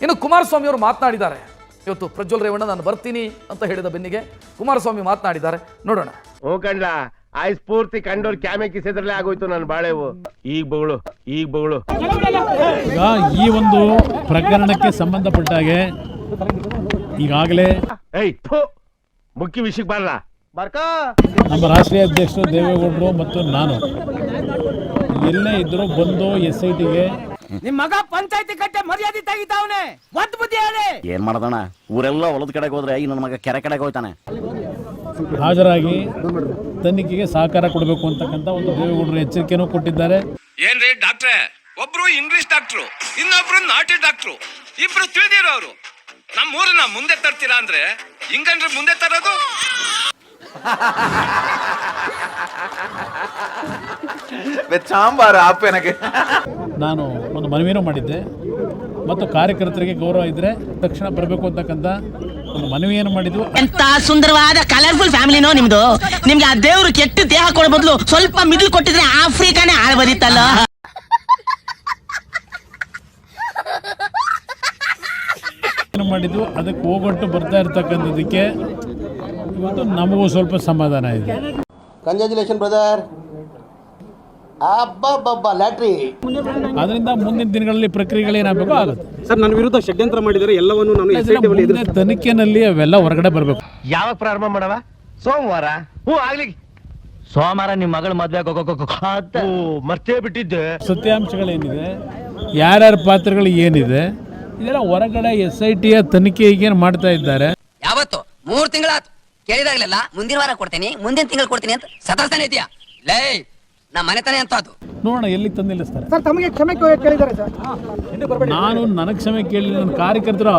ಇನ್ನು ಕುಮಾರಸ್ವಾಮಿ ಅವರು ಮಾತನಾಡಿದ್ದಾರೆ. ಇವತ್ತು ಪ್ರಜ್ವಲ್ ರೇವಣ್ಣ ನಾನು ಬರ್ತೀನಿ ಅಂತ ಹೇಳಿದ ಬೆನ್ನಿಗೆ ಕುಮಾರಸ್ವಾಮಿ ಮಾತನಾಡಿದ್ದಾರೆ, ನೋಡೋಣ. ಓ ಕಂಡ್ಲ ಆಯ್ ಸ್ಫೂರ್ತಿ ಕಂಡೋರ್ ಕ್ಯಾಮೆ ಕಿಸೆದ್ರಲ್ಲೇ ಆಗೋಯ್ತು ನನ್ನ ಬಾಳೆವು. ಈಗ ಬಗಳು ಈಗ ಈ ಒಂದು ಪ್ರಕರಣಕ್ಕೆ ಸಂಬಂಧಪಟ್ಟ ಹಾಗೆ ಈಗಾಗಲೇ ಮುಖ್ಯ ವಿಷಯಕ್ಕೆ ಬರಲ್ಲ. ನಮ್ಮ ರಾಷ್ಟ್ರೀಯ ಅಧ್ಯಕ್ಷರು ದೇವೇಗೌಡರು ಮತ್ತು ನಾನು ಎಲ್ಲೇ ಇದ್ರು ಬಂದು SITಗೆ ನಿಮ್ ಮಗ ಪಂಚಾಯತಿ ಕಟ್ಟೆ ಮರ್ಯಾದೆ ತೆಗಿತಾವನೆ. ಒತ್ತು ಬುದ್ಧಿ ಹೇಳಿ ಏನ್ ಮಾಡೋದಣ್ಣ, ಊರೆಲ್ಲ ಹೊಲದ ಕಡೆಗೆ ಹೋದ್ರೆ ಈ ನನ್ನ ಮಗ ಕೆರೆ ಕಡೆಗೆ ಹೋಗ್ತಾನೆ. ಹಾಜರಾಗಿ ತನಿಖೆಗೆ ಸಹಕಾರ ಕೊಡಬೇಕು ಅಂತಕ್ಕಂಥ ಒಂದು ದೇವೇಗೌಡರು ಎಚ್ಚರಿಕೆನೂ ಕೊಟ್ಟಿದ್ದಾರೆ. ಏನ್ರಿ ಡಾಕ್ಟ್ರೆ, ಒಬ್ರು ಇಂಗ್ಲಿಷ್ ಡಾಕ್ಟ್ರು, ಇನ್ನೊಬ್ರು ನಾಟಿ ಡಾಕ್ಟ್ರು, ಇಬ್ರು ತಿಳಿದಿರೋರು. ನಮ್ಮೂರನ್ನ ಮುಂದೆ ತರ್ತೀರಾ ಅಂದ್ರೆ ಹಿಂಗಂದ್ರೆ ಮುಂದೆ ತರೋದು. ನಾನು ಒಂದು ಮನವಿನೂ ಮಾಡಿದ್ದೆ ಮತ್ತು ಕಾರ್ಯಕರ್ತರಿಗೆ ಗೌರವ ಇದ್ರೆ ತಕ್ಷಣ ಬರಬೇಕು ಅಂತಕ್ಕಂಥ ಒಂದು ಮನವಿಯನ್ನು ಮಾಡಿದ್ವು. ಎಂತ ಸುಂದರವಾದ ಕಲರ್ಫುಲ್ ಫ್ಯಾಮಿಲಿನೋ ನಿಮ್ದು. ನಿಮ್ಗೆ ಆ ದೇವ್ರು ಕೆಟ್ಟ ದೇಹ ಕೊಡೋ ಬದಲು ಸ್ವಲ್ಪ ಮಿಡ್ಲ್ ಕೊಟ್ಟಿದ್ರೆ ಆಫ್ರಿಕಾನೇ ಆಳ್ಬದಿತ್ತಲ್ಲ. ಮಾಡಿದ್ವು ಅದಕ್ಕೆ ಹೋಗೊಟ್ಟು ಬರ್ತಾ ಇರ್ತಕ್ಕಂಥದಕ್ಕೆ ಇವತ್ತು ನಮಗೂ ಸ್ವಲ್ಪ ಸಮಾಧಾನ ಇದೆ. Congratulation brother. ಲ್ಯಾಟ್ರಿ. ಅದರಿಂದ ಮುಂದಿನ ದಿನಗಳಲ್ಲಿ ಪ್ರಕ್ರಿಯೆಗಳೇನಾಗಬೇಕು ಆಗುತ್ತೆ. ಸರ್, ನನ್ನ ವಿರುದ್ಧ ಷಡ್ಯಂತ್ರ ಮಾಡಿದರೆ ಎಲ್ಲವನ್ನು ನಾನು ತನಿಖೆನಲ್ಲಿ ಅವೆಲ್ಲ ಹೊರಗಡೆ ಬರಬೇಕು. ಯಾವಾಗ ಪ್ರಾರಂಭ ಮಾಡವ? ಸೋಮವಾರ. ಆಗ್ಲಿ ಸೋಮವಾರ ನಿಮ್ ಮಗಳ ಮದ್ವೆ ಮರ್ತೇ ಬಿಟ್ಟಿದ್ದೆ. ಸತ್ಯಾಂಶಗಳೇನಿದೆ, ಯಾರ್ಯಾರ ಪಾತ್ರಗಳು ಏನಿದೆ, ಇದೆಲ್ಲ ಹೊರಗಡೆ SITಯ ತನಿಖೆ ಈಗೇನು ಮಾಡ್ತಾ ಇದ್ದಾರೆ. ಯಾವತ್ತು 3 ತಿಂಗಳಾತು ಕೇಳಿದಾಗಲೆಲ್ಲ ಮುಂದಿನ ವಾರ ಕೊಡ್ತೀನಿ, ಮುಂದಿನ ತಿಂಗಳು ಕೊಡ್ತೀನಿ ಅಂತ ಸದಸ್ಯನೇ ಇದೆಯಾ? ಲೇ, ನಮ್ಮ ಮನೆತನೇ ಅಂತ ಅದು. ನೋಡೋಣ ಎಲ್ಲಿ ತಂದು ನಿಲ್ಲಿಸ್ತಾರೆ. ತಮಗೆ ಕ್ಷಮೆ ಕೇಳಿದ್ದಾರೆ ಸರ್. ನಾನು ನನಗೆ ಕ್ಷಮೆ ಕೇಳಿ ನನ್ನ ಕಾರ್ಯಕರ್ತರ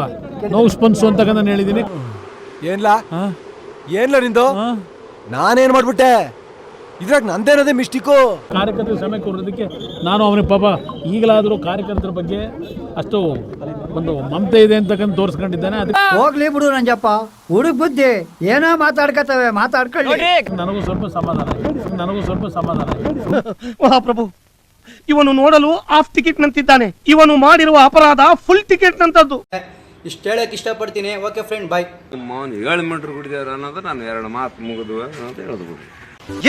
ನೋವು ಸ್ಪಂದಿಸು ಅಂತ ನಾನು ಹೇಳಿದ್ದೀನಿ. ಏನ್ಲ ನಿಂದು? ನಾನೇನ್ ಮಾಡ್ಬಿಟ್ಟೆ? ಇದ್ರಾಗ ನಂದೇನದೇ ಮಿಸ್ಟೇಕು. ಕಾರ್ಯಕರ್ತರ ಕ್ಷಮೆ ಕೊಡೋದಕ್ಕೆ ನಾನು ಅವನಿಗೆ ಪಾಪ ಈಗಲಾದರೂ ಕಾರ್ಯಕರ್ತರ ಬಗ್ಗೆ ಅಷ್ಟು ಒಂದು ಮಮತೆ ಇದೆ ಅಂತಕ್ಕಂಥ ತೋರಿಸ್ಕೊಂಡಿದ್ದಾನೆ. ಅದಕ್ಕೆ ಹೋಗ್ಲಿ ಬಿಡು ನಂಜಪ್ಪ, ಹುಡುಗ ಬುದ್ಧಿ ಏನೋ ಮಾತಾಡ್ಕೊಳ್ಳಿ. ನನಗೂ ಸ್ವಲ್ಪ ಸಮಾಧಾನ ಮಹಾಪ್ರಭು, ಇವನು ನೋಡಲು ಹಾಫ್ ಟಿಕೆಟ್ ನಂತಿದ್ದಾನೆ. ಇವನು ಮಾಡಿರುವ ಅಪರಾಧ ಫುಲ್ ಟಿಕೆಟ್ ನಂತದ್ದು. ಇಷ್ಟ ಹೇಳಕ್ ಇಷ್ಟಪಡ್ತೀನಿ. ಓಕೆ ಫ್ರೆಂಡ್, ಬಾಯ್. 7 ಮೀಟರ್ ಕುಡಿದಾರ ಅನ್ನೋದು ನಾನು 2 ಮಾತು ಮುಗಿದು ಅಂತ ಹೇಳೋದು.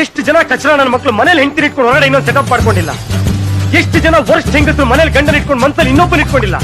ಎಷ್ಟು ಜನ ಕಚರ ನನ್ನ ಮಕ್ಕಳು ಮನೇಲಿ ಹೆಂಡತಿ ಇಟ್ಕೊಂಡು ಹೊರಗಡೆ ಇನ್ನೊಂದು ಸೆಟಪ್ ಮಾಡ್ಕೊಂಡಿಲ್ಲ. ಎಷ್ಟು ಜನ ವರ್ಷ ಹೆಂಗಸರು ಮನೇಲಿ ಗಂಡನ ಇಟ್ಕೊಂಡು ಮನ್ಸಲ್ಲಿ ಇನ್ನೊಬ್ಬನ ಇಟ್ಕೊಂಡಿಲ್ಲ.